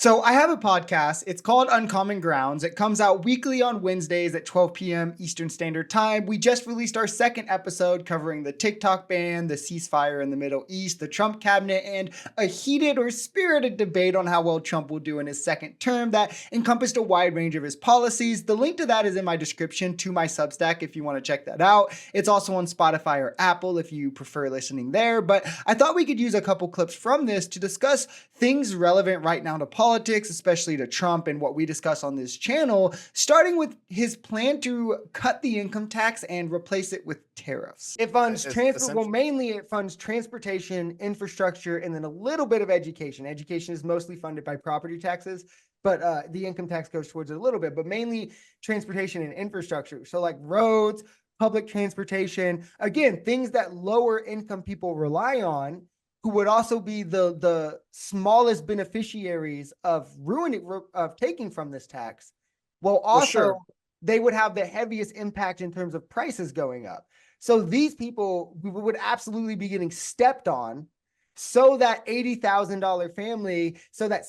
So I have a podcast. It's called Uncommon Grounds. It comes out weekly on Wednesdays at 12 p.m. Eastern Standard Time. We just released our second episode covering the TikTok ban, the ceasefire in the Middle East, the Trump cabinet, and a heated or spirited debate on how well Trump will do in his second term that encompassed a wide range of his policies. The link to that is in my description to my Substack if you want to check that out. It's also on Spotify or Apple if you prefer listening there. But I thought we could use a couple clips from this to discuss things relevant right now to politics, especially to Trump and what we discuss on this channel, starting with his plan to cut the income tax and replace it with tariffs. It funds mainly it funds transportation, infrastructure, and then a little bit of education. Education is mostly funded by property taxes, but the income tax goes towards it a little bit, but mainly transportation and infrastructure. So like roads, public transportation, again, things that lower income people rely on, who would also be the smallest beneficiaries of taking from this tax. Well, also they would have the heaviest impact in terms of prices going up. So these people would absolutely be getting stepped on, so that $80,000 family, so that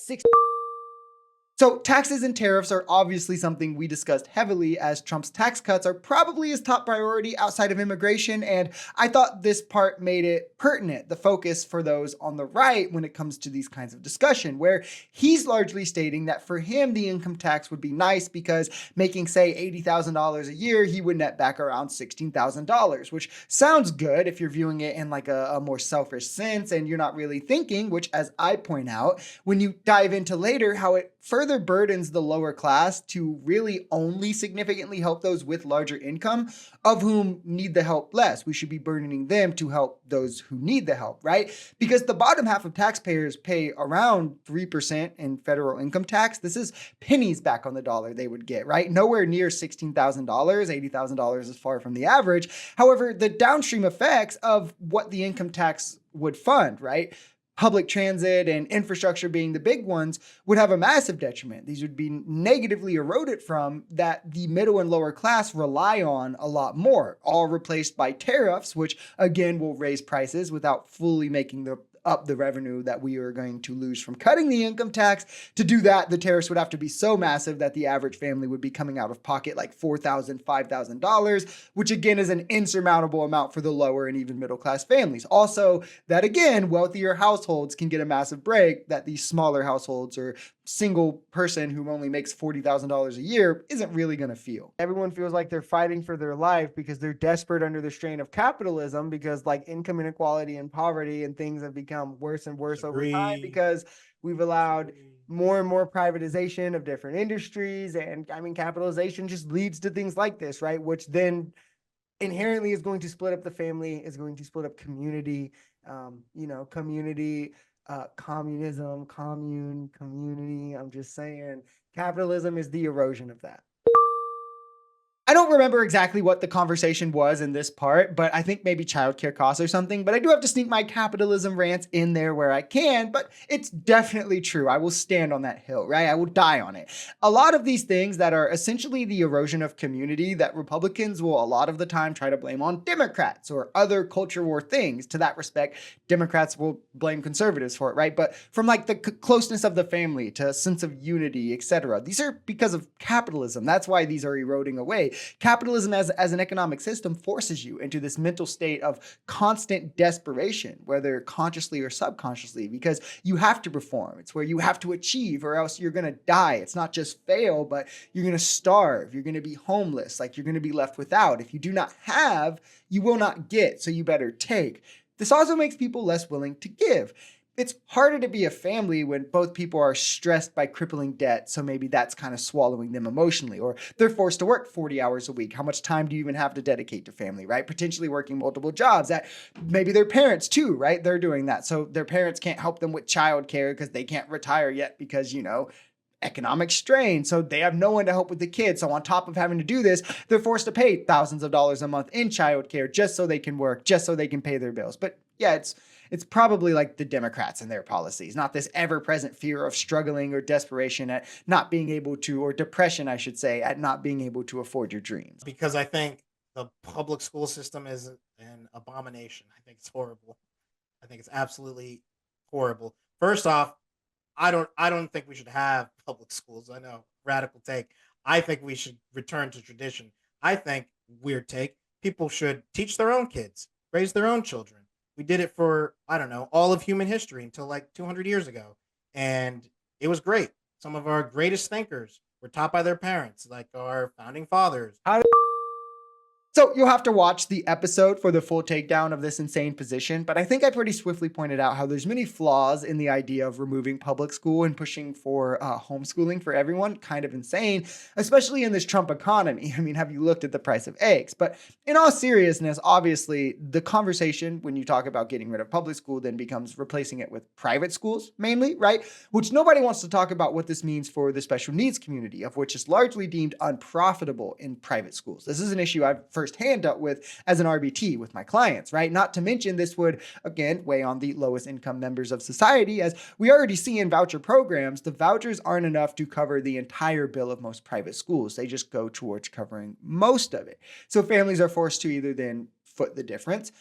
So taxes and tariffs are obviously something we discussed heavily, as Trump's tax cuts are probably his top priority outside of immigration, and I thought this part made it pertinent, the focus for those on the right when it comes to these kinds of discussion, where he's largely stating that for him, the income tax would be nice because making, say, $80,000 a year, he would net back around $16,000, which sounds good if you're viewing it in like a more selfish sense and you're not really thinking, which, as I point out, when you dive into later, how it further burdens the lower class to really only significantly help those with larger income, of whom need the help less. We should be burdening them to help those who need the help, right? Because the bottom half of taxpayers pay around 3% in federal income tax. This is pennies back on the dollar they would get, right? Nowhere near $16,000, $80,000 is far from the average. However, the downstream effects of what the income tax would fund, right? Public transit and infrastructure being the big ones, would have a massive detriment. These would be negatively eroded from that the middle and lower class rely on a lot more, all replaced by tariffs, which again will raise prices without fully making up the revenue that we are going to lose from cutting the income tax. To do that, the tariffs would have to be so massive that the average family would be coming out of pocket like $4,000, $5,000, which again is an insurmountable amount for the lower and even middle class families. Also, that again, wealthier households can get a massive break that these smaller households or single person who only makes $40,000 a year isn't really going to feel. Everyone feels like they're fighting for their life because they're desperate under the strain of capitalism, because like income inequality and poverty and things have become worse and worse over time because we've allowed more and more privatization of different industries. And I mean, capitalization just leads to things like this, right? Which then inherently is going to split up the family, is going to split up community, community, communism, community. I'm just saying, capitalism is the erosion of that. I don't remember exactly what the conversation was in this part, but I think maybe childcare costs or something. But I do have to sneak my capitalism rants in there where I can, but it's definitely true. I will stand on that hill, right? I will die on it. A lot of these things that are essentially the erosion of community that Republicans will a lot of the time try to blame on Democrats or other culture war things. To that respect, Democrats will blame conservatives for it, right? But from like the closeness of the family to a sense of unity, etc., these are because of capitalism. That's why these are eroding away. Capitalism as an economic system forces you into this mental state of constant desperation, whether consciously or subconsciously, because you have to perform. It's where you have to achieve or else you're going to die. It's not just fail, but you're going to starve. You're going to be homeless. Like you're going to be left without. If you do not have, you will not get. So you better take. This also makes people less willing to give. It's harder to be a family when both people are stressed by crippling debt, so maybe that's kind of swallowing them emotionally, or they're forced to work 40 hours a week. How much time do you even have to dedicate to family, right? Potentially working multiple jobs. That maybe their parents too, right? They're doing that. So their parents can't help them with childcare because they can't retire yet because, economic strain. So they have no one to help with the kids. So on top of having to do this, they're forced to pay thousands of dollars a month in childcare just so they can work, just so they can pay their bills. But yeah, it's probably like the Democrats and their policies, not this ever-present fear of struggling or desperation at not being able to, or depression, I should say, at not being able to afford your dreams. Because I think the public school system is an abomination. I think it's horrible. I think it's absolutely horrible. First off, I don't think we should have public schools. I know, radical take. I think we should return to tradition. I think, weird take, people should teach their own kids, raise their own children. We did it for, I don't know, all of human history until like 200 years ago, and it was great. Some of our greatest thinkers were taught by their parents, like our founding fathers. How So you'll have to watch the episode for the full takedown of this insane position, but I think I pretty swiftly pointed out how there's many flaws in the idea of removing public school and pushing for homeschooling for everyone. Kind of insane, especially in this Trump economy. I mean, have you looked at the price of eggs? But in all seriousness, obviously, the conversation when you talk about getting rid of public school then becomes replacing it with private schools mainly, right? Which nobody wants to talk about what this means for the special needs community, of which is largely deemed unprofitable in private schools. This is an issue I've firsthand dealt with as an RBT with my clients, right? Not to mention this would, again, weigh on the lowest income members of society. As we already see in voucher programs, the vouchers aren't enough to cover the entire bill of most private schools. They just go towards covering most of it. So families are forced to either then foot the difference.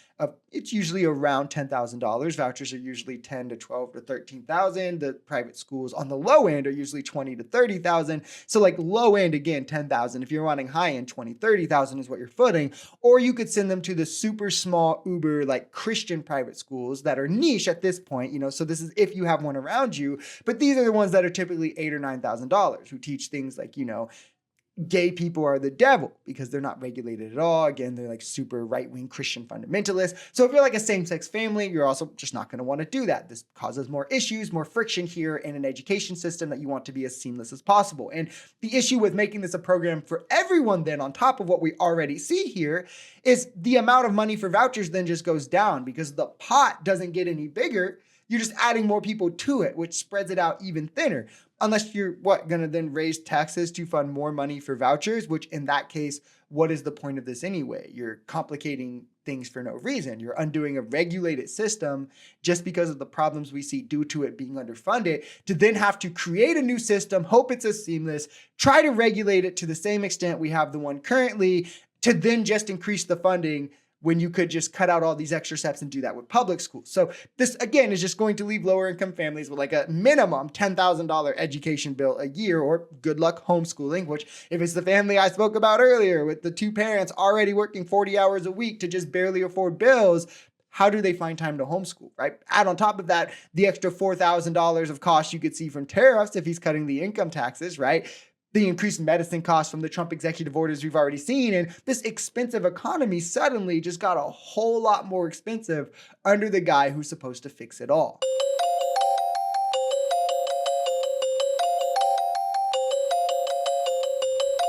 It's usually around $10,000. Vouchers are usually 10 to 12 to 13,000. The private schools on the low end are usually 20 to 30,000. So like low end, again, 10,000. If you're running high end, 20, 30,000 is what you're footing. Or you could send them to the super small Uber like Christian private schools that are niche at this point, so this is if you have one around you, but these are the ones that are typically $8,000 or $9,000 who teach things like, gay people are the devil because they're not regulated at all. Again, they're like super right-wing Christian fundamentalists. So if you're like a same-sex family, you're also just not going to want to do that. This causes more issues, more friction here in an education system that you want to be as seamless as possible. And the issue with making this a program for everyone then on top of what we already see here is the amount of money for vouchers then just goes down because the pot doesn't get any bigger. You're just adding more people to it, which spreads it out even thinner. Unless you're going to then raise taxes to fund more money for vouchers, which in that case, what is the point of this anyway? You're complicating things for no reason. You're undoing a regulated system just because of the problems we see due to it being underfunded to then have to create a new system, hope it's as seamless, try to regulate it to the same extent we have the one currently, to then just increase the funding when you could just cut out all these extra steps and do that with public schools. So this, again, is just going to leave lower income families with like a minimum $10,000 education bill a year, or good luck homeschooling, which if it's the family I spoke about earlier with the two parents already working 40 hours a week to just barely afford bills, how do they find time to homeschool, right? Add on top of that, the extra $4,000 of costs you could see from tariffs if he's cutting the income taxes, right? The increased medicine costs from the Trump executive orders we've already seen. And this expensive economy suddenly just got a whole lot more expensive under the guy who's supposed to fix it all.